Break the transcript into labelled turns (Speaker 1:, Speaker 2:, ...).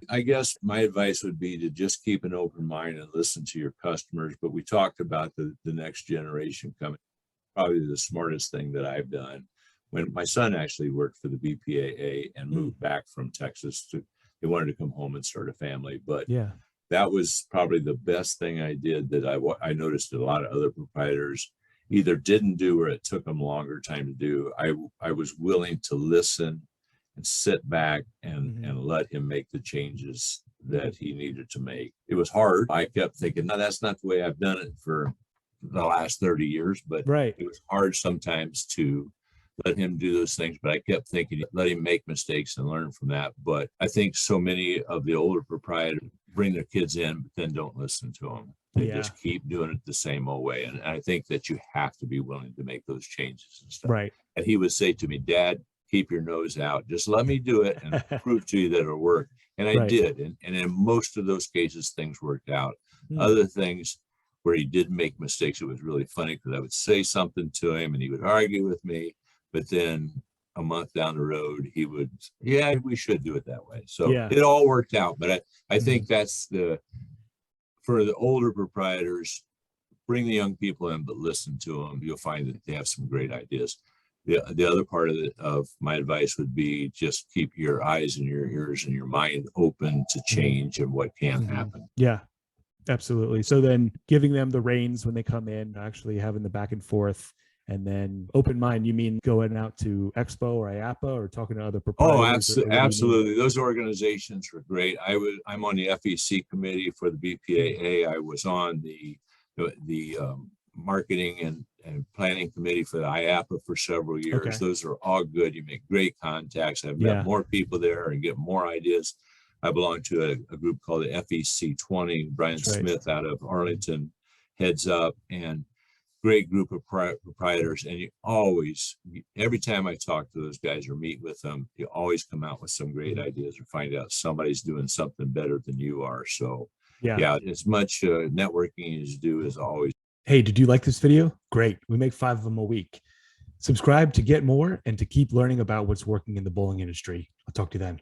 Speaker 1: I guess my advice would be to just keep an open mind and listen to your customers. But we talked about the next generation coming. Probably the smartest thing that I've done when my son actually worked for the BPAA and moved back from Texas to, he wanted to come home and start a family. But
Speaker 2: Yeah.
Speaker 1: that was probably the best thing I did that I noticed a lot of other proprietors either didn't do or it took them longer time to do. I was willing to listen and sit back and let him make the changes that he needed to make. It was hard. I kept thinking, no, that's not the way I've done it for the last 30 years, but
Speaker 2: Right.
Speaker 1: it was hard sometimes to let him do those things. But I kept thinking, let him make mistakes and learn from that. But I think so many of the older proprietors bring their kids in, but then don't listen to them. They just keep doing it the same old way. And I think that you have to be willing to make those changes and stuff.
Speaker 2: Right.
Speaker 1: And he would say to me, Dad, keep your nose out. Just let me do it and prove to you that it'll work. And I did. And in most of those cases, things worked out. Other things where he did make mistakes, it was really funny because I would say something to him and he would argue with me. But then a month down the road, he would, we should do it that way. So it all worked out. But I think that's for the older proprietors, bring the young people in, but listen to them. You'll find that they have some great ideas. The other part of my advice would be just keep your eyes and your ears and your mind open to change and what can happen.
Speaker 2: Yeah, absolutely. So then giving them the reins when they come in, actually having the back and forth, and then open mind, you mean going out to Expo or IAAPA or talking to other proprietors?
Speaker 1: Oh, absolutely. Those organizations are great. I'm on the FEC committee for the BPAA. I was on the marketing and planning committee for the IAAPA for several years. Okay. Those are all good. You make great contacts. I've met more people there and get more ideas. I belong to a group called the FEC 20. Brian Smith out of Arlington heads up, and great group of proprietors. And you always, every time I talk to those guys or meet with them, you always come out with some great ideas or find out somebody's doing something better than you are. So as much networking as you do is always.
Speaker 2: Hey, did you like this video? Great. We make 5 of them a week. Subscribe to get more and to keep learning about what's working in the bowling industry. I'll talk to you then.